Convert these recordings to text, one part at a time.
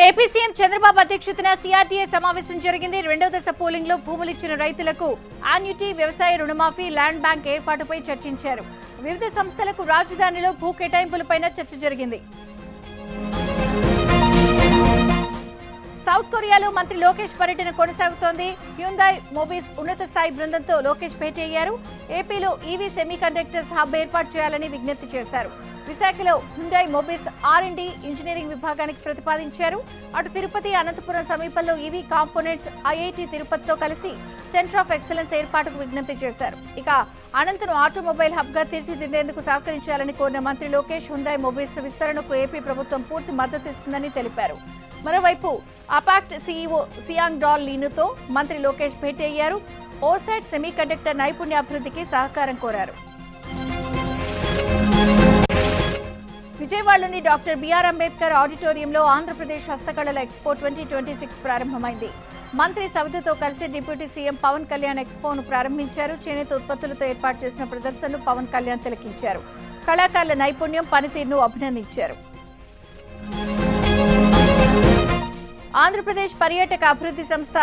AP CM Chandrababu అధ్యక్షతన CRTA సమావేశం జరిగింది. రెండో దశ పోలింగ్ లో భూములిచ్చిన రైతులకు యాన్యుటీ, వ్యవసాయ రుణమాఫీ, ల్యాండ్ బ్యాంక్ ఏర్పాటుపై చర్చించారు. వివిధ సంస్థలకు రాజధానిలో భూ కేటాయింపులపై చర్చ జరిగింది. సౌత్ కొరియాలో మంత్రి లోకేష్ పర్యటన కొనసాగుతోంది. హ్యుందాయ్ మోబిస్ ఉన్నత స్థాయి బృందంతో లోకేష్ భేటీ అయ్యారు. ఏపీలో ఈవీ సెమీ కండక్టర్స్ హబ్ ఏర్పాటు చేయాలని విజ్ఞప్తి చేశారు. విశాఖలో హ్యుండాయ్ మోబిస్ R&D ఇంజనీరింగ్ విభాగానికి ప్రతిపాదించారు. అటు తిరుపతి, అనంతపురం సమీపంలో ఈవీ కాంపోనెంట్స్ IIT తిరుపతితో కలిసి సెంటర్ ఆఫ్ ఎక్సలెన్స్ ఏర్పాటుకు విజ్ఞప్తి చేశారు. ఇక అనంతను ఆటోమొబైల్ హబ్ గా తీర్చిదిద్దేందుకు సహకరించాలని కోరిన మంత్రి లోకేష్ హ్యుండాయ్ మోబిస్ విస్తరణకు ఏపీ ప్రభుత్వం పూర్తి మద్దతు ఇస్తుందని తెలిపారు. మరోవైపు అపాక్ట్ CEO సియాంగ్ డాల్ లీనుతో మంత్రి లోకేష్ భేటీ అయ్యారు. ఓసెట్ సెమీ కండక్టర్ నైపుణ్యాభివృద్ధికి సహకారం కోరారు. విజయవాడలోని డాక్టర్ బిఆర్ అంబేద్కర్ ఆడిటోరియంలో ఆంధ్రప్రదేశ్ హస్తకళల ఎక్స్పో 2026 ప్రారంభమైంది. మంత్రి సవితతో కలిసి డిప్యూటీ సీఎం పవన్ కళ్యాణ్ ఎక్స్పోను ప్రారంభించారు. చేనేత ఉత్పత్తులతో ఏర్పాటు చేసిన ప్రదర్శనను పవన్ కళ్యాణ్ తిలకించారు. కళాకారుల నైపుణ్యం, పనితీరును అభినందించారు. ఆంధ్రప్రదేశ్ పర్యాటక అభివృద్ధి సంస్థ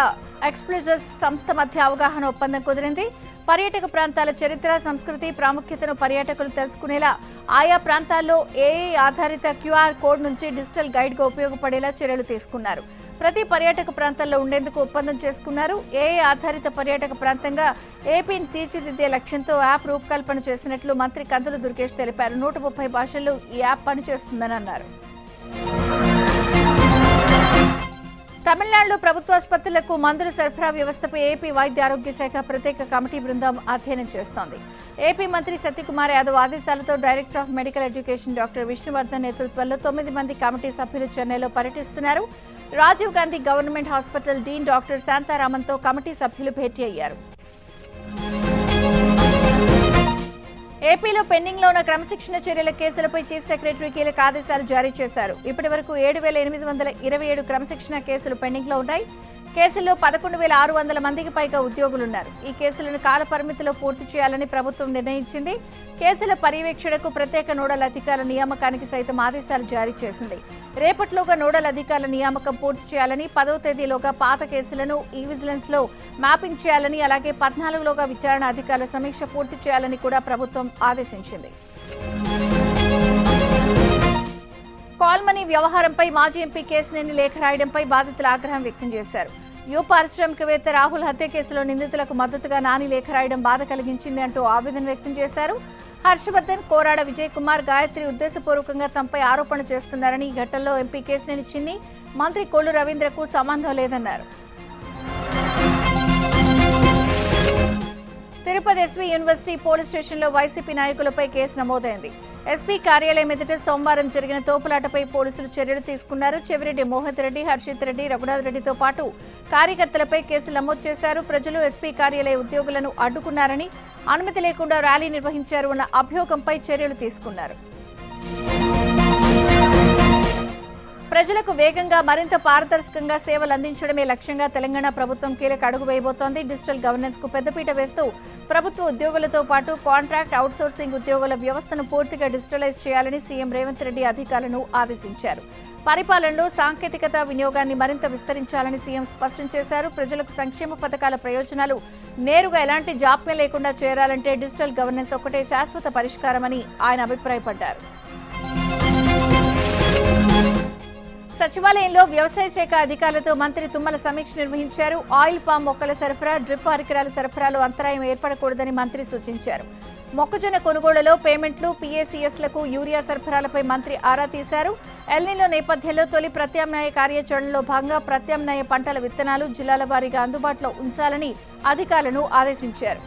ఎక్స్ప్లోజర్స్ సంస్థ మధ్య అవగాహన ఒప్పందం కుదిరింది. పర్యాటక ప్రాంతాల చరిత్ర, సంస్కృతి, ప్రాముఖ్యతను పర్యాటకులు తెలుసుకునేలా ఆయా ప్రాంతాల్లో AI ఆధారిత QR కోడ్ నుంచి డిజిటల్ గైడ్గా ఉపయోగపడేలా చర్యలు తీసుకున్నారు. ప్రతి పర్యాటక ప్రాంతాల్లో ఉండేందుకు ఒప్పందం చేసుకున్నారు. AI ఆధారిత పర్యాటక ప్రాంతంగా ఏపీని తీర్చిదిద్దే లక్ష్యంతో యాప్ రూపకల్పన చేసినట్లు మంత్రి కందుల దుర్గేష్ తెలిపారు. 130 భాషల్లో ఈ యాప్ పనిచేస్తుందని అన్నారు. తమిళనాడులో ప్రభుత్వాసుపత్రులకు మందుల సరఫరా వ్యవస్థపై ఏపీ వైద్య ఆరోగ్య శాఖ ప్రత్యేక కమిటీ బృందం అధ్యయనం చేస్తోంది. ఏపీ మంత్రి సత్యకుమార్ యాదవ్ ఆదేశాలతో director of medical education doctor Vishnuvardhan నేతృత్వంలో 9 మంది కమిటీ సభ్యులు చెన్నైలో పర్యటిస్తున్నారు. Rajiv Gandhi government hospital dean doctor శాంతారామన్తో కమిటీ సభ్యులు భేటీ అయ్యారు. ఏపీలో పెండింగ్లో ఉన్న క్రమశిక్షణ చర్యల కేసులపై చీఫ్ సెక్రటరీ కీలక ఆదేశాలు జారీ చేశారు. ఇప్పటి వరకు 7,827 క్రమశిక్షణ కేసులు పెండింగ్లో ఉన్నాయి. కేసుల్లో 11,600 మందికి పైగా ఉద్యోగులున్నారు. ఈ కేసులను కాల పరిమితిలో పూర్తి చేయాలని ప్రభుత్వం నిర్ణయించింది. కేసుల పర్యవేక్షణకు ప్రత్యేక నోడల్ అధికారుల నియామకానికి సైతం ఆదేశాలు జారీ చేసింది. రేపటిలోగా నోడల్ అధికారుల నియామకం పూర్తి చేయాలని, 10వ తేదీలోగా పాత కేసులను విజిలెన్స్ లో మ్యాపింగ్ చేయాలని, అలాగే 14లోగా విచారణ అధికారుల సమీక్ష పూర్తి చేయాలని కూడా ప్రభుత్వం ఆదేశించింది. కాల్మనీ వ్యవహారంపై మాజీ ఎంపీ కేశినేని లేఖ రాయడంపై బాధితులు ఆగ్రహం వ్యక్తం చేశారు. యువ పారిశ్రామికవేత్త రాహుల్ హత్య కేసులో నిందితులకు మద్దతుగా నాని లేఖ రాయడం బాధ కలిగించింది అంటూ ఆవేదన వ్యక్తం చేశారు. హర్షవర్ధన్, కోరాడ విజయ్ కుమార్, గాయత్రి ఉద్దేశపూర్వకంగా తమపై ఆరోపణ చేస్తున్నారని, ఈ ఘటనలో ఎంపీ కేశినేని చిన్ని, మంత్రి కొల్లు రవీంద్రకు సంబంధం లేదన్నారు. తిరుపతి ఎస్వీ యూనివర్సిటీ పోలీస్ స్టేషన్లో వైసీపీ నాయకులపై కేసు నమోదైంది. ఎస్పీ కార్యాలయం ఎదుట సోమవారం జరిగిన తోపులాటపై పోలీసులు చర్యలు తీసుకున్నారు. చెవిరెడ్డి మోహిత్ రెడ్డి, హర్షిత్ రెడ్డి, రఘునాథ్ రెడ్డితో పాటు కార్యకర్తలపై కేసులు నమోదు చేశారు. ప్రజలు ఎస్పీ కార్యాలయ ఉద్యోగులను అడ్డుకున్నారని, అనుమతి లేకుండా ర్యాలీ నిర్వహించారు అన్న అభియోగంపై చర్యలు తీసుకున్నారు. ప్రజలకు వేగంగా, మరింత పారదర్శకంగా సేవలు అందించడమే లక్ష్యంగా తెలంగాణ ప్రభుత్వం కీలక అడుగు వేయబోతోంది. డిజిటల్ గవర్నెన్స్ కు పెద్దపీట వేస్తూ ప్రభుత్వ ఉద్యోగులతో పాటు కాంట్రాక్ట్, అవుట్సోర్సింగ్ ఉద్యోగుల వ్యవస్థను పూర్తిగా డిజిటలైజ్ చేయాలని సీఎం రేవంత్ రెడ్డి అధికారులను ఆదేశించారు. పరిపాలనలో సాంకేతికత వినియోగాన్ని మరింత విస్తరించాలని సీఎం స్పష్టం చేశారు. ప్రజలకు సంక్షేమ పథకాల ప్రయోజనాలు నేరుగా ఎలాంటి జాప్యం లేకుండా చేరాలంటే డిజిటల్ గవర్నెన్స్ ఒక్కటే శాశ్వత పరిష్కారమని ఆయన అభిప్రాయపడ్డారు. సచివాలయంలో వ్యవసాయ శాఖ అధికారులతో మంత్రి తుమ్మల సమీక్ష నిర్వహించారు. ఆయిల్ పామ్ మొక్కల సరఫరా, డ్రిప్ పరికరాల సరఫరాలో అంతరాయం ఏర్పడకూడదని మంత్రి సూచించారు. మొక్కజొన్న కొనుగోళ్లలో పేమెంట్లు, PACSలకు యూరియా సరఫరాలపై మంత్రి ఆరా తీశారు. ఎల్నినో నేపథ్యంలో తొలి ప్రత్యామ్నాయ కార్యాచరణలో భాగంగా ప్రత్యామ్నాయ పంటల విత్తనాలు జిల్లాల వారీగా అందుబాటులో ఉంచాలని అధికారులను ఆదేశించారు.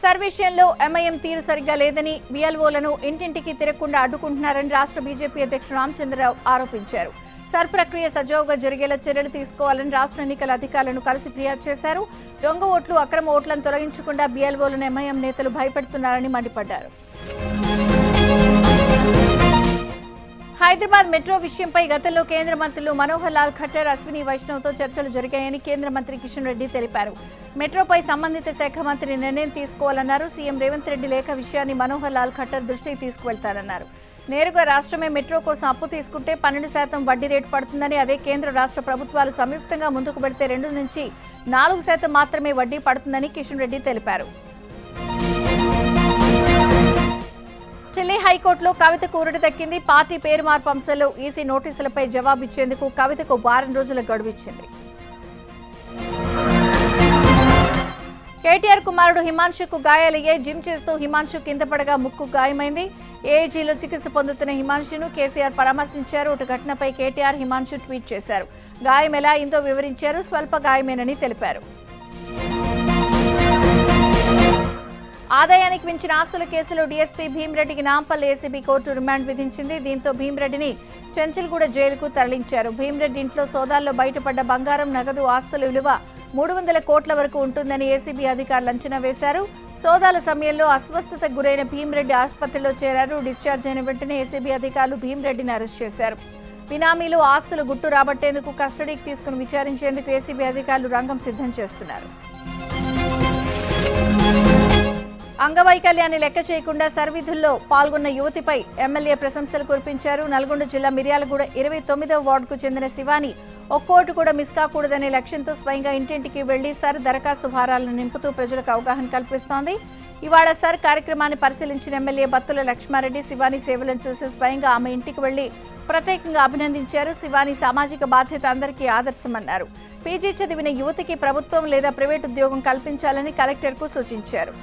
సర్వేషన్లో MIM తీరు సరిగ్గా లేదని, BLOలను ఇంటింటికి తిరగకుండా అడ్డుకుంటున్నారని రాష్ట్ర బీజేపీ అధ్యక్షుడు రామచంద్రరావు ఆరోపించారు. సర్ ప్రక్రియ సజావుగా జరిగేలా చర్యలు తీసుకోవాలని రాష్ట్ర ఎన్నికల అధికారులను కలిసి ఫిర్యాదు చేశారు. దొంగ ఓట్లు, అక్రమ ఓట్లను తొలగించకుండా BLOలను MIM నేతలు భయపెడుతున్నారని మండిపడ్డారు. హైదరాబాద్ మెట్రో విషయంపై గతంలో కేంద్ర మంత్రులు మనోహర్ లాల్ ఖట్టర్, అశ్విని వైష్ణవ్తో చర్చలు జరిగాయని కేంద్ర మంత్రి కిషన్ రెడ్డి తెలిపారు. మెట్రోపై సంబంధిత శాఖ మంత్రి నిర్ణయం తీసుకోవాలన్నారు. సీఎం రేవంత్ రెడ్డి లేఖ విషయాన్ని మనోహర్ లాల్ ఖట్టర్ దృష్టికి తీసుకువెళ్తారన్నారు. నేరుగా రాష్ట్రమే మెట్రో కోసం అప్పు తీసుకుంటే 12% వడ్డీ రేటు పడుతుందని, అదే కేంద్ర రాష్ట్ర ప్రభుత్వాలు సంయుక్తంగా ముందుకు పెడితే 2 నుంచి 4% మాత్రమే వడ్డీ పడుతుందని కిషన్ రెడ్డి తెలిపారు. ఢిల్లీ హైకోర్టులో కవితకు ఊరట దక్కింది. పార్టీ పేరు మార్పు అంశంలో ఈసీ నోటీసులపై జవాబిచ్చేందుకు కవితకు వారం రోజుల గడువిచ్చింది. కేటీఆర్ కుమారుడు హిమాన్షుకు గాయాలయ్యాయి. జిమ్ చేస్తూ హిమాన్షు కింద పడగా ముక్కు గాయమైంది. ఏఐజీలో చికిత్స పొందుతున్న హిమాన్షును కేసీఆర్ పరామర్శించారు. ఒక ఘటనపై కేటీఆర్ హిమాన్షు ట్వీట్ చేశారు. గాయం ఎలా అయిందో వివరించారు. స్వల్ప గాయమేనని తెలిపారు. ఆదాయానికి మించిన ఆస్తుల కేసులో డీఎస్పీ భీమిరెడ్డికి నాంపల్లి ఏసీబీ కోర్టు రిమాండ్ విధించింది. దీంతో భీమిరెడ్డిని చెంచల్గూడ జైలుకు తరలించారు. భీమిరెడ్డి ఇంట్లో సోదాల్లో బయటపడ్డ బంగారం, నగదు, ఆస్తుల విలువ 300 కోట్ల వరకు ఉంటుందని ఏసీబీ అధికారులు అంచనా వేశారు. సోదాల సమయంలో అస్వస్థతకు గురైన భీమిరెడ్డి ఆసుపత్రిలో చేరారు. డిశ్చార్జ్ అయిన వెంటనే ఏసీబీ అధికారులు భీమిరెడ్డిని అరెస్ట్ చేశారు. బినామీలు, ఆస్తులు గుట్టు రాబట్టేందుకు కస్టడీకి తీసుకుని విచారించేందుకు ఏసీబీ అధికారులు రంగం సిద్ధం చేస్తున్నారు. అంగవైకల్యాన్ని లెక్క చేయకుండా సర్వీధుల్లో పాల్గొన్న యువతిపై ఎమ్మెల్యే ప్రశంసలు కురిపించారు. నల్గొండ జిల్లా మిర్యాలగూడ 29వ వార్డుకు చెందిన శివాని ఒక్కోటు కూడా మిస్ కాకూడదనే లక్ష్యంతో స్వయంగా ఇంటింటికి వెళ్లి సర్ దరఖాస్తు భారాలను నింపుతూ ప్రజలకు అవగాహన కల్పిస్తోంది. ఇవాళ సర్ కార్యక్రమాన్ని పరిశీలించిన ఎమ్మెల్యే బత్తుల లక్ష్మారెడ్డి శివాని సేవలను చూసి స్వయంగా ఆమె ఇంటికి వెళ్లి ప్రత్యేకంగా అభినందించారు. శివాని సామాజిక బాధ్యత అందరికీ ఆదర్శమన్నారు. పీజీ చదివిన యువతికి ప్రభుత్వం లేదా ప్రైవేటు ఉద్యోగం కల్పించాలని కలెక్టర్కు సూచించారు.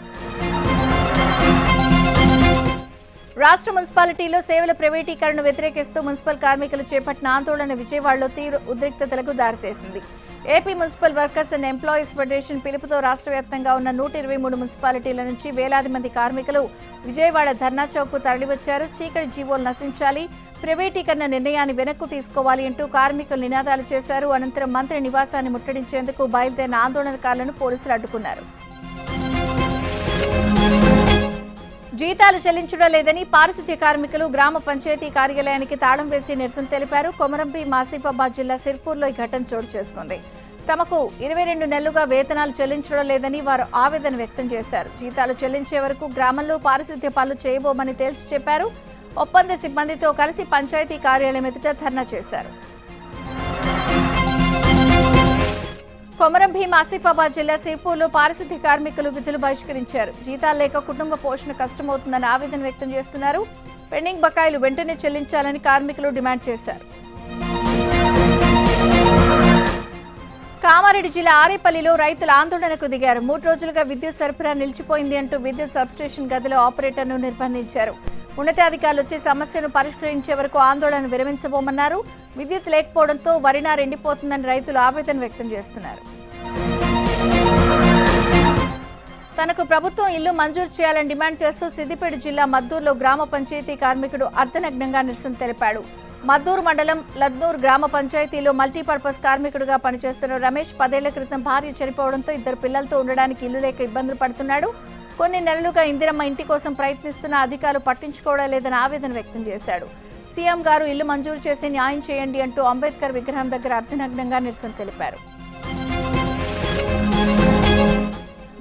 రాష్ట్ర మున్సిపాలిటీలో సేవల ప్రైవేటీకరణను వ్యతిరేకిస్తూ మున్సిపల్ కార్మికులు చేపట్టిన ఆందోళన విజయవాడలో తీవ్ర ఉద్రిక్తతలకు దారితీసింది. AP municipal workers and employees federation పిలుపుతో రాష్ట్ర వ్యాప్తంగా ఉన్న 123 మున్సిపాలిటీల నుంచి వేలాది మంది కార్మికులు విజయవాడ ధర్నా చౌక్కు తరలివచ్చారు. చీకటి జీవోలు నశించాలి, ప్రైవేటీకరణ నిర్ణయాన్ని వెనక్కు తీసుకోవాలి అంటూ కార్మికులు నినాదాలు చేశారు. అనంతరం మంత్రి నివాసాన్ని ముట్టడించేందుకు బయలుదేరిన ఆందోళనకారులను పోలీసులు అడ్డుకున్నారు. జీతాలు చెల్లించడం లేదని పారిశుద్ధ్య కార్మికులు గ్రామ పంచాయతీ కార్యాలయానికి తాళం వేసి నిరసన తెలిపారు. కొమరంభీం ఆసిఫాబాద్ జిల్లా సిర్పూర్లో ఈ ఘటన చోటు చేసుకుంది. తమకు 22 నెలలుగా వేతనాలు చెల్లించడం లేదని వారు ఆవేదన వ్యక్తం చేశారు. జీతాలు చెల్లించే వరకు గ్రామంలో పారిశుద్ధ్య పనులు చేయబోమని తేల్చి చెప్పారు. ఒప్పంద సిబ్బందితో కలిసి పంచాయతీ కార్యాలయం ఎదుట ధర్నా చేశారు. కొమరంభీం ఆసిఫాబాద్ జిల్లా సిర్పూర్లో పారిశుద్ధ్య కార్మికులు విధులు బహిష్కరించారు. జీతాలు లేక కుటుంబ పోషణ కష్టమవుతుందని ఆవేదన వ్యక్తం చేస్తున్నారు. పెండింగ్ బకాయిలు వెంటనే చెల్లించాలని కార్మికులు డిమాండ్ చేశారు. కామారెడ్డి జిల్లా ఆరేపల్లిలో రైతులు ఆందోళనకు దిగారు. 3 రోజులుగా విద్యుత్ సరఫరా నిలిచిపోయింది అంటూ విద్యుత్ సబ్స్టేషన్ గదిలో ఆపరేటర్ను నిర్బంధించారు. ఉన్నతాధికారులు వచ్చి సమస్యను పరిష్కరించే వరకు ఆందోళన విరమించబోమన్నారు. విద్యుత్ లేకపోవడంతో వరి నారు ఎండిపోతుందని రైతులు ఆవేదన వ్యక్తం చేస్తున్నారు. తనకు ప్రభుత్వం ఇల్లు మంజూరు చేయాలని డిమాండ్ చేస్తూ సిద్దిపేట జిల్లా మద్దూరులో గ్రామ పంచాయతీ కార్మికుడు అర్ధనగ్నంగా నిరసన తెలిపాడు. మద్దూరు మండలం లద్నూర్ గ్రామ పంచాయతీలో మల్టీపర్పస్ కార్మికుడిగా పనిచేస్తున్న రమేష్ 10 ఏళ్ల క్రితం భార్య చనిపోవడంతో 2 పిల్లలతో ఉండడానికి ఇల్లు లేక ఇబ్బందులు పడుతున్నాడు. కొన్ని నెలలుగా ఇందిరమ్మ ఇంటి కోసం ప్రయత్నిస్తున్న అధికారులు పట్టించుకోవడం లేదని ఆవేదన వ్యక్తం చేశాడు. సీఎం గారు ఇల్లు మంజూరు చేసి న్యాయం చేయండి అంటూ అంబేద్కర్ విగ్రహం దగ్గర అర్ధనగ్నంగా నిరసన తెలిపారు.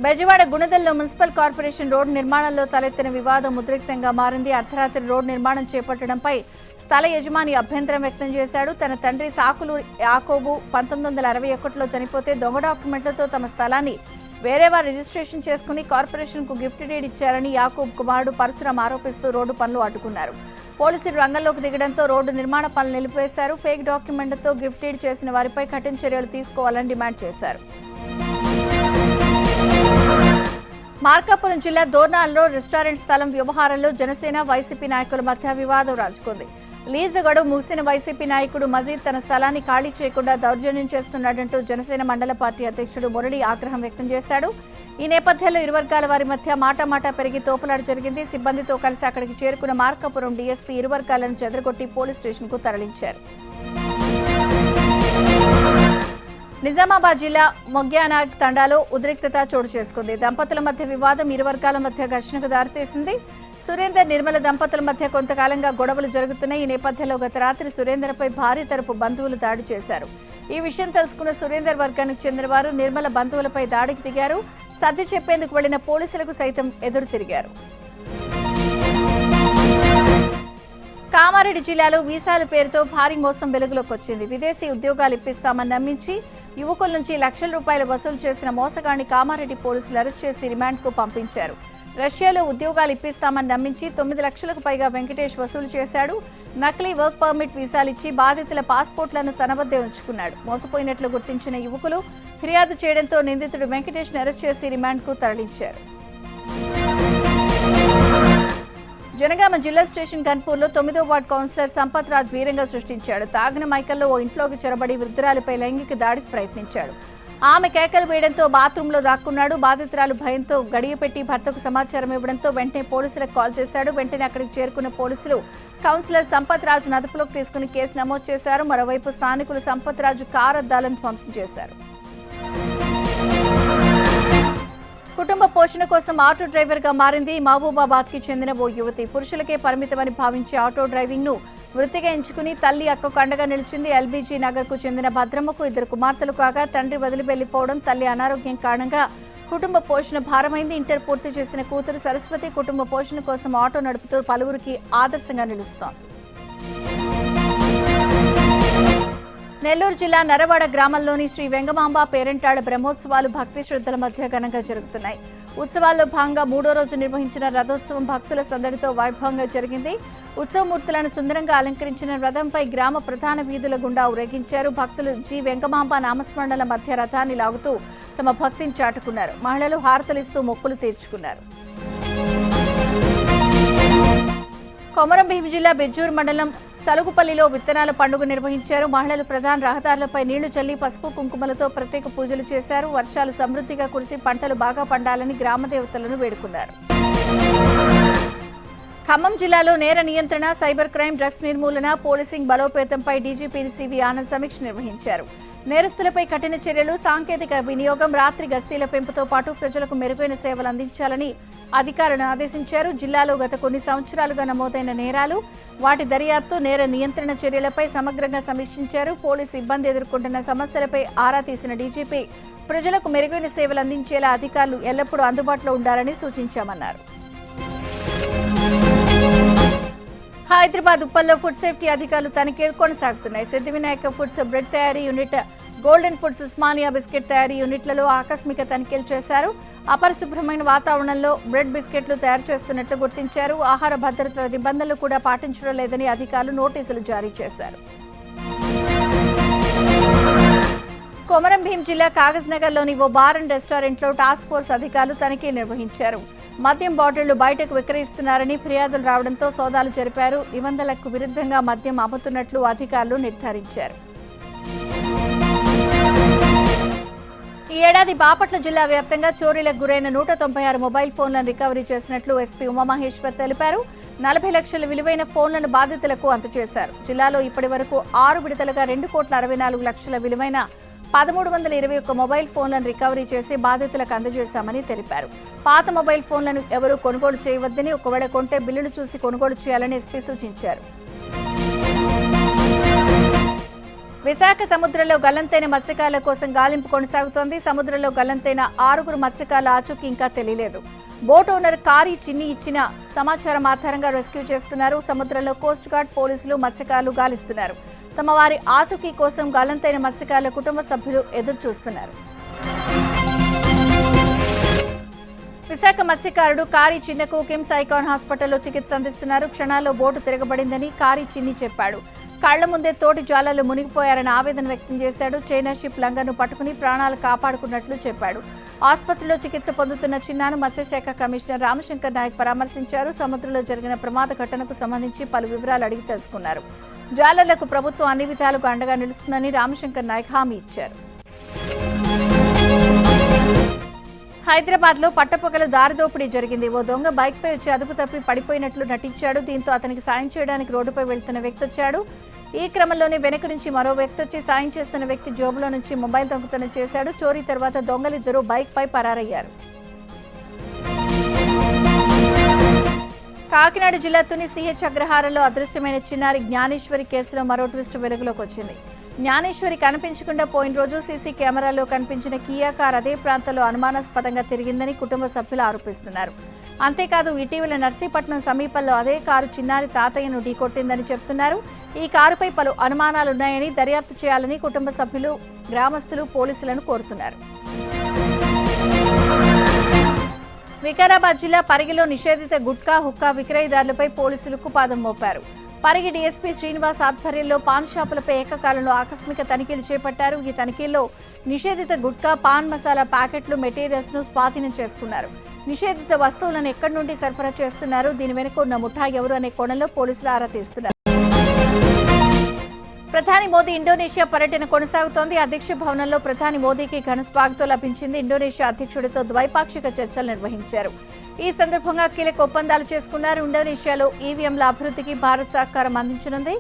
బెజవాడ గుణదల్లో మున్సిపల్ కార్పొరేషన్ రోడ్డు నిర్మాణంలో తలెత్తిన వివాదం ఉద్రిక్తంగా మారింది. అర్ధరాత్రి రోడ్డు నిర్మాణం చేపట్టడంపై స్థల యజమాని అభ్యంతరం వ్యక్తం చేశాడు. తన తండ్రి సాకులు యాకోబు 1961లో చనిపోతే దొంగ డాక్యుమెంట్లతో తమ స్థలాన్ని వేరేవారు రిజిస్ట్రేషన్ చేసుకుని కార్పొరేషన్కు గిఫ్ట్ డీడ్ ఇచ్చారని యాకూబ్ కుమారుడు పరశురాం ఆరోపిస్తూ రోడ్డు పనులు అడ్డుకున్నారు. పోలీసులు రంగంలోకి దిగడంతో రోడ్డు నిర్మాణ పనులు నిలిపివేశారు. ఫేక్ డాక్యుమెంట్లతో గిఫ్ట్ డీడ్ చేసిన వారిపై కఠిన చర్యలు తీసుకోవాలని డిమాండ్ చేశారు. మార్కాపురం జిల్లా దోర్నాల్లో రెస్టారెంట్ స్థలం వ్యవహారంలో జనసేన వైసీపీ నాయకుల మధ్య వివాదం రాజుకుంది. లీజు గడువు ముగిసిన వైసీపీ నాయకుడు మజీద్ తన స్థలాన్ని ఖాళీ చేయకుండా దౌర్జన్యం చేస్తున్నాడంటూ జనసేన మండల పార్టీ అధ్యక్షుడు మురళి ఆగ్రహం వ్యక్తం చేశాడు. ఈ నేపథ్యంలో ఇరు వర్గాల వారి మధ్య మాటామాటా పెరిగి తోపులాట జరిగింది. సిబ్బందితో కలిసి అక్కడికి చేరుకున్న మార్కాపురం డీఎస్పీ ఇరు వర్గాలను చెదరగొట్టి పోలీస్ స్టేషన్కు తరలించారు. నిజామాబాద్ జిల్లా మొగ్యానాగ్ తండాలో ఉద్రిక్తత చోటు చేసుకుంది. దంపతుల మధ్య వివాదం ఇరు వర్గాల మధ్య ఘర్షణకు దారితీసింది. సురేందర్ నిర్మల దంపతుల మధ్య కొంతకాలంగా గొడవలు జరుగుతున్నాయి. ఈ నేపథ్యంలో గత రాత్రి సురేందర్పై భార్య తరపు బంధువులు దాడి చేశారు. ఈ విషయం తెలుసుకున్న సురేందర్ వర్గానికి చెందిన వారు నిర్మల బంధువులపై దాడికి దిగారు. సర్ది చెప్పేందుకు వెళ్లిన పోలీసులకు సైతం ఎదురు తిరిగారు. కామారెడ్డి జిల్లాలో వీసాల పేరుతో భారీ మోసం వెలుగులోకి వచ్చింది. విదేశీ ఉద్యోగాలు ఇప్పిస్తామని నమ్మించి యువకుల నుంచి లక్షల రూపాయలు వసూలు చేసిన మోసగాడిని కామారెడ్డి పోలీసులు అరెస్ట్ చేసి రిమాండ్కు పంపించారు. రష్యాలో ఉద్యోగాలు ఇప్పిస్తామని నమ్మించి 9 లక్షలకు పైగా వెంకటేష్ వసూలు చేశాడు. నకిలీ వర్క్ పర్మిట్ వీసాలు ఇచ్చి బాధితుల పాస్పోర్ట్లను తన వద్దే ఉంచుకున్నాడు. మోసపోయినట్లు గుర్తించిన యువకులు ఫిర్యాదు చేయడంతో నిందితుడు వెంకటేష్ను అరెస్ట్ చేసి రిమాండ్కు తరలించారు. జనగామ జిల్లా స్టేషన్ కన్పూర్లో 9వ వార్డు కౌన్సిలర్ సంపత్ రాజ్ వీరంగా సృష్టించాడు. తాగిన మైకల్లో ఓ ఇంట్లోకి చొరబడి వృద్ధురాలిపై లైంగిక దాడికి ప్రయత్నించాడు. ఆమె కేకలు వేయడంతో బాత్రూంలో దాక్కున్నాడు. బాధితురాలు భయంతో గడియపెట్టి భర్తకు సమాచారం ఇవ్వడంతో వెంటనే పోలీసులకు కాల్ చేశాడు. వెంటనే అక్కడికి చేరుకున్న పోలీసులు కౌన్సిలర్ సంపత్ రాజును అదుపులోకి తీసుకుని కేసు నమోదు చేశారు. మరోవైపు స్థానికులు సంపత్ రాజు కారు అద్దాలను ధ్వంసం చేశారు. కుటుంబ పోషణ కోసం ఆటో డ్రైవర్ గా మారింది మహబూబాబాద్ కి చెందిన ఓ యువతి. పురుషులకే పరిమితమని భావించి ఆటో డ్రైవింగ్ ను వృత్తిగా ఎంచుకుని తల్లి అక్కకు అండగా నిలిచింది. ఎల్బీజీ నగర్ కు చెందిన భద్రమ్మకు 2 కుమార్తెలు కాగా తండ్రి వదిలి వెళ్లిపోవడం, తల్లి అనారోగ్యం కారణంగా కుటుంబ పోషణ భారమైంది. ఇంటర్ పూర్తి చేసిన కూతురు సరస్వతి కుటుంబ పోషణ కోసం ఆటో నడుపుతూ పలువురికి ఆదర్శంగా నిలుస్తోంది. నెల్లూరు జిల్లా నరవాడ గ్రామంలోని శ్రీ వెంగమాంబ పేరంటాడ బ్రహ్మోత్సవాలు భక్తి శ్రద్ధల మధ్య ఘనంగా జరుగుతున్నాయి. ఉత్సవాల్లో భాగంగా 3వ రోజు నిర్వహించిన రథోత్సవం భక్తుల సందడితో వైభవంగా జరిగింది. ఉత్సవమూర్తులను సుందరంగా అలంకరించిన రథంపై గ్రామ ప్రధాన వీధుల గుండా ఊరేగించారు. భక్తులు జి వెంగమాంబ నామస్మరణల మధ్య రథాన్ని లాగుతూ తమ భక్తిని చాటుకున్నారు. మహిళలు హారతలిస్తూ మొక్కులు తీర్చుకున్నారు. కొమరం భీం జిల్లా బెజ్జూరు మండలం సలుగుపల్లిలో విత్తనాల పండుగ నిర్వహించారు. మహిళలు ప్రధాన రహదారులపై నీళ్లు చల్లి పసుపు కుంకుమలతో ప్రత్యేక పూజలు చేశారు. వర్షాలు సమృద్ధిగా కురిసి పంటలు బాగా పండాలని గ్రామ దేవతలను వేడుకున్నారు. ఖమ్మం జిల్లాలో నేర నియంత్రణ, సైబర్ క్రైమ్, డ్రగ్స్ నిర్మూలన, పోలీసింగ్ బలోపేతంపై డీజీపీ సివి ఆనంద్ సమీక్ష నిర్వహించారు. నేరస్తులపై కఠిన చర్యలు, సాంకేతిక వినియోగం, రాత్రి గస్తీల పెంపుతో పాటు ప్రజలకు మెరుగైన సేవలు అందించాలని అధికారులను ఆదేశించారు. జిల్లాలో గత కొన్ని సంవత్సరాలుగా నమోదైన నేరాలు, వాటి దర్యాప్తు, నేర నియంత్రణ చర్యలపై సమగ్రంగా సమీక్షించారు. పోలీసు ఇబ్బంది ఎదుర్కొంటున్న సమస్యలపై ఆరా తీసిన డీజీపీ ప్రజలకు మెరుగైన సేవలు అందించేలా అధికారులు ఎల్లప్పుడూ అందుబాటులో ఉండాలని సూచించామన్నారు. హైదరాబాద్ ఉప్పల్లో ఫుడ్ సేఫ్టీ అధికారులు తనిఖీలు కొనసాగుతున్నాయి. సిద్ధివినాయక ఫుడ్స్ బ్రెడ్ తయారీ unit, golden foods Osmania biscuit తయారీ యూనిట్లలో ఆకస్మిక తనిఖీలు చేశారు. అపరిశుభ్రమైన వాతావరణంలో బ్రెడ్ బిస్కెట్లు తయారు చేస్తున్నట్లు గుర్తించారు. ఆహార భద్రత నిబంధనలు కూడా పాటించడం లేదని అధికారులు నోటీసులు జారీ చేశారు. కొమరం భీం జిల్లా కాగజ్నగర్లోని ఓ బార్ అండ్ రెస్టారెంట్లో టాస్క్ ఫోర్స్ అధికారులు తనిఖీ నిర్వహించారు. మద్యం బాటిళ్లు బయటకు విక్రయిస్తున్నారని ఫిర్యాదులు రావడంతో సోదాలు జరిపారు. నిబంధనలకు విరుద్ధంగా మద్యం అమ్ముతున్నట్లు అధికారులు నిర్ధారించారు. ఈ ఏడాది బాపట్ల జిల్లా వ్యాప్తంగా చోరీలకు గురైన 196 మొబైల్ ఫోన్లను రికవరీ చేసినట్లు ఎస్పీ ఉమామహేశ్వర్ తెలిపారు. 40 లక్షల విలువైన ఫోన్లను బాధితులకు అందజేశారు. జిల్లాలో ఇప్పటి వరకు 6 విడతలుగా 2,64,00,000 విలువైన 1321 మొబైల్ ఫోన్లను రికవరీ చేసి బాధితులకు అందజేశామని తెలిపారు. పాత మొబైల్ ఫోన్లను ఎవరూ కొనుగోలు చేయవద్దని, ఒకవేళ కొంటే బిల్లులు చూసి కొనుగోలు చేయాలని ఎస్పీ సూచించారు. విశాఖ సముద్రంలో గల్లంతైన మత్స్యకారుల కోసం గాలింపు కొనసాగుతోంది. సముద్రంలో గల్లంతైన 6 మత్స్యకారుల ఆచూకీ ఇంకా తెలియలేదు. బోట్ ఓనర్ కారీ చిన్ని ఇచ్చిన సమాచారం ఆధారంగా రెస్క్యూ చేస్తున్నారు. సముద్రంలో కోస్ట్ గార్డ్, పోలీసులు, మత్స్యకారులు గాలిస్తున్నారు. తమ వారి ఆచూకీ కోసం గల్లంతైన మత్స్యకారుల కుటుంబ సభ్యులు ఎదురు చూస్తున్నారు. విశాఖ మత్స్యకారుడు కారీ చిన్నకు కిమ్స్ ఐకాన్ హాస్పిటల్లో చికిత్స అందిస్తున్నారు. క్షణాల్లో బోటు తిరగబడిందని కారీ చిన్ని చెప్పాడు. కళ్ల ముందే తోటి జ్వాలలు మునిగిపోయారని ఆవేదన వ్యక్తం చేశాడు. చైనా షిప్ లంగర్ను పట్టుకుని ప్రాణాలు కాపాడుకున్నట్లు చెప్పాడు. ఆసుపత్రిలో చికిత్స పొందుతున్న చిన్నాను మత్స్యశాఖ కమిషనర్ రామశంకర్ నాయక్ పరామర్శించారు. సముద్రంలో జరిగిన ప్రమాద ఘటనకు సంబంధించి పలు వివరాలు అడిగి తెలుసుకున్నారు. జాలర్లకు ప్రభుత్వం అన్ని విధాలుగా అండగా నిలుస్తుందని రామశంకర్ నాయక్ హామీ ఇచ్చారు. హైదరాబాద్ లో పట్టపగలు దారిదోపిడీ జరిగింది. ఓ దొంగ బైక్ పై వచ్చి అదుపు తప్పి పడిపోయినట్లు నటించాడు. దీంతో అతనికి సాయం చేయడానికి రోడ్డుపై వెళ్తున్న వ్యక్తి వచ్చాడు. ఈ క్రమంలోనే వెనక నుంచి మరో వ్యక్తి వచ్చి సాయం చేస్తున్న వ్యక్తి జోబులో నుంచి మొబైల్ దొంగతనం చేశాడు. చోరీ తర్వాత దొంగలిద్దరూ బైక్ పై పరారయ్యారు. కాకినాడ జిల్లా తుని సిహెచ్ అగ్రహారంలో అదృశ్యమైన చిన్నారి జ్ఞానేశ్వరి కేసులో మరో ట్విస్ట్ వెలుగులోకి వచ్చింది. జ్ఞానేశ్వరి కనిపించకుండా పోయిన రోజు సీసీ కెమెరాలో కనిపించిన కియా కార్ అదే ప్రాంతంలో అనుమానాస్పదంగా తిరిగిందని కుటుంబ సభ్యులు ఆరోపిస్తున్నారు. అంతేకాదు ఇటీవల నర్సీపట్నం సమీపంలో అదే కారు చిన్నారి తాతయ్యను ఢీకొట్టిందని చెప్తున్నారు. ఈ కారుపై పలు అనుమానాలున్నాయని దర్యాప్తు చేయాలని కుటుంబ సభ్యులు, గ్రామస్తులు పోలీసులను కోరుతున్నారు. వికారాబాద్ జిల్లా పరిగిలో నిషేధిత గుట్కా, హుక్కా విక్రయదారులపై పోలీసులు కుపాదం మోపారు. పరిగి డీఎస్పీ శ్రీనివాస్ ఆధ్వర్యంలో పాన్ షాపులపై ఏకకాలంలో ఆకస్మిక తనిఖీలు చేపట్టారు. ఈ తనిఖీల్లో నిషేధిత గుట్కా, పాన్ మసాలా ప్యాకెట్లు, మెటీరియల్స్ ను స్వాధీనం చేసుకున్నారు. నిషేధిత వస్తువులను ఎక్కడి నుండి సరఫరా చేస్తున్నారు, దీని వెనుక ఉన్న ముఠా ఎవరు అనే కోణంలో పోలీసులు ఆరా తీస్తున్నారు. ప్రధాని మోదీ ఇండోనేషియా పర్యటన కొనసాగుతోంది. అధ్యక్ష భవనంలో ప్రధాని మోదీకి ఘన స్వాగతం లభించింది. ఇండోనేషియా అధ్యక్షుడితో ద్వైపాక్షిక చర్చలు నిర్వహించారు. ఈ సందర్భంగా కీలక ఒప్పందాలు చేసుకున్నారు. ఇండోనేషియాలో ఈవీఎంల అభివృద్ధికి భారత్ సహకారం అందించనుంది.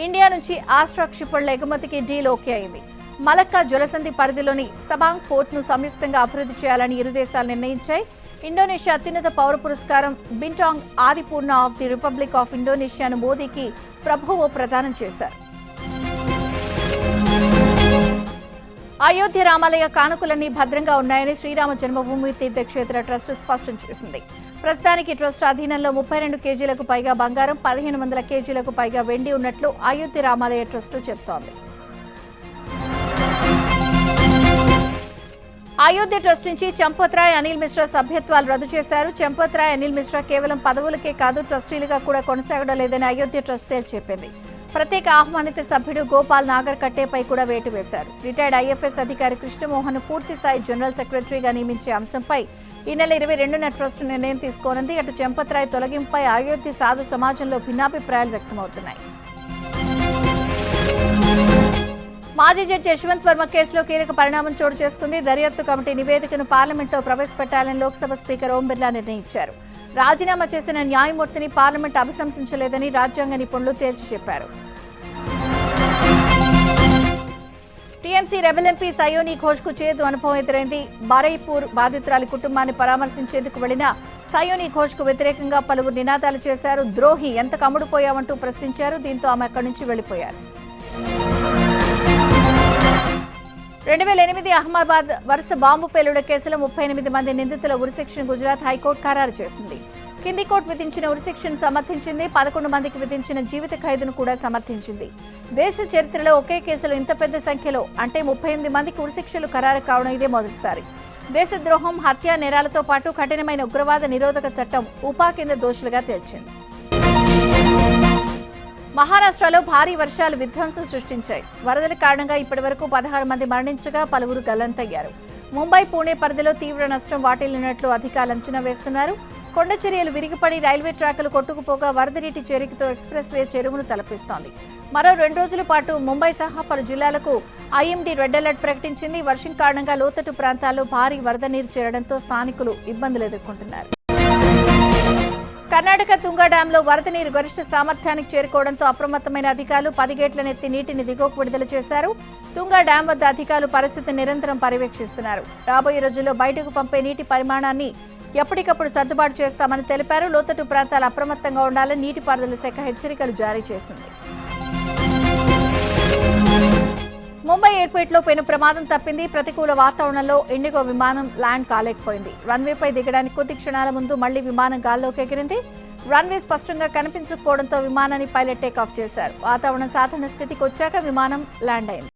ఇండియా నుంచి ఆస్ట్రా క్షిపణుల ఎగుమతికి డీల్ ఓకే అయింది. మలక్కా జలసంధి పరిధిలోని సబాంగ్ పోర్టును సంయుక్తంగా అభివృద్ధి చేయాలని ఇరు దేశాలు నిర్ణయించాయి. ఇండోనేషియా అత్యున్నత పౌర పురస్కారం Bintang Adipurna of the Republic of ఇండోనేషియాను మోదీకి ప్రభువు ప్రదానం చేశారు. అయోధ్య రామాలయ కానుకలన్నీ భద్రంగా ఉన్నాయని శ్రీరామ జన్మభూమి తీర్థక్షేత్ర ట్రస్ట్ స్పష్టం చేసింది. ప్రస్తుతానికి ట్రస్ట్ అధీనంలో 32 కేజీలకు పైగా బంగారం, 1500 కేజీలకు పైగా వెండి ఉన్నట్లు అయోధ్య రామాలయ ట్రస్ట్ చెబుతోంది. అయోధ్య ట్రస్ట్ నుంచి చంపత్ రాయ్, అనిల్ మిశ్రా సభ్యత్వాలు రద్దు చేశారు. చంపత్ రాయ్, అనిల్ మిశ్రా కేవలం పదవులకే కాదు ట్రస్టీలుగా కూడా కొనసాగడం లేదని అయోధ్య ట్రస్ట్ తేల్చెప్పింది. ప్రత్యేక ఆహ్వానిత సభ్యుడు గోపాల్ నాగర్ కట్టేపై కూడా వేటు వేశారు. రిటైర్డ్ ఐఎఫ్ఎస్ అధికారి కృష్ణమోహన్ పూర్తిస్థాయి జనరల్ సెక్రటరీగా నియమించే అంశంపై ఈ నెల 22న ట్రస్ట్ నిర్ణయం తీసుకోనుంది. అటు చంపత్ రాయ్ తొలగింపుపై అయోధ్య సాధు సమాజంలో భిన్నాభిప్రాయాలు వ్యక్తమవుతున్నాయి. మాజీ జడ్జి యశ్వంత్ వర్మ కేసులో కీలక పరిణామం చోటు చేసుకుంది. దర్యాప్తు కమిటీ నివేదికను పార్లమెంట్లో ప్రవేశపెట్టాలని లోక్సభ స్పీకర్ ఓం బిర్లా నిర్ణయించారు. రాజీనామా చేసిన న్యాయమూర్తిని పార్లమెంట్ అభిశంసించలేదని రాజ్యాంగ నిపుణులు తేల్చి చెప్పారు. టీఎంసీ రెబెల్ ఎంపీ సయోని ఘోష్కు చేదు అనుభవం ఎదురైంది. బారైపూర్ బాధితురాలి కుటుంబాన్ని పరామర్శించేందుకు వెళ్లిన సయోని ఘోష్కు వ్యతిరేకంగా పలువురు నినాదాలు చేశారు. ద్రోహి, ఎంత కమ్ముడుపోయావంటూ ప్రశ్నించారు. దీంతో ఆమె అక్కడి నుంచి వెళ్లిపోయారు. 2008 అహ్మదాబాద్ వరుస బాంబు పేలుడు కేసులో 38 మంది నిందితుల ఉరిశిక్షను గుజరాత్ హైకోర్టు ఖరారు చేసింది. కింది కోర్టు విధించిన ఉరిశిక్షను సమర్థించింది. 11 మందికి విధించిన జీవిత ఖైదును కూడా సమర్థించింది. దేశ చరిత్రలో ఒకే కేసులో ఇంత పెద్ద సంఖ్యలో అంటే 38 మందికి ఉరిశిక్షలు ఖరారు కావడం ఇదే మొదటిసారి. దేశద్రోహం, హత్య నేరాలతో పాటు కఠినమైన ఉగ్రవాద నిరోధక చట్టం ఉపా కింద దోషులుగా తేల్చింది. మహారాష్ట్రలో భారీ వర్షాలు విధ్వంసం సృష్టించాయి. వరదల కారణంగా ఇప్పటివరకు 16 మంది మరణించగా పలువురు గల్లంతయ్యారు. ముంబై, పూణే పరిధిలో తీవ్ర నష్టం వాటిల్లినట్లు అధికారులు అంచనా వేస్తున్నారు. కొండ చర్యలు విరిగిపడి రైల్వే ట్రాకులు కొట్టుకుపోగా వరద నీటి చేరికతో ఎక్స్ప్రెస్ వే చెరువును తలపిస్తోంది. మరో 2 రోజుల పాటు ముంబై సహా పలు జిల్లాలకు ఐఎండీ రెడ్ అలర్ట్ ప్రకటించింది. వర్షం కారణంగా లోతట్టు ప్రాంతాల్లో భారీ వరద నీరు చేరడంతో స్థానికులు ఇబ్బందులు ఎదుర్కొంటున్నారు. కర్ణాటక తుంగా డ్యాంలో వరద నీరు గరిష్ట సామర్థ్యానికి చేరుకోవడంతో అప్రమత్తమైన అధికారులు 10 గేట్లనెత్తి నీటిని దిగువకు విడుదల చేశారు. తుంగా డ్యాం వద్ద అధికారులు పరిస్థితిని నిరంతరం పర్యవేక్షిస్తున్నారు. రాబోయే రోజుల్లో బయటకు పంపే నీటి పరిమాణాన్ని ఎప్పటికప్పుడు సర్దుబాటు చేస్తామని తెలిపారు. లోతట్టు ప్రాంతాలు అప్రమత్తంగా ఉండాలని నీటిపారుదల శాఖ హెచ్చరికలు జారీ చేసింది. ముంబై ఎయిర్పోర్ట్లో పెను ప్రమాదం తప్పింది. ప్రతికూల వాతావరణంలో ఇండిగో విమానం ల్యాండ్ కాలేకపోయింది. రన్వేపై దిగడానికి కొద్ది క్షణాల ముందు మళ్లీ విమానం గాల్లోకి ఎగిరింది. రన్వే స్పష్టంగా కనిపించకపోవడంతో విమానాన్ని పైలట్ టేకాఫ్ చేశారు. వాతావరణం సాధారణ స్థితికి వచ్చాక విమానం ల్యాండ్ అయింది.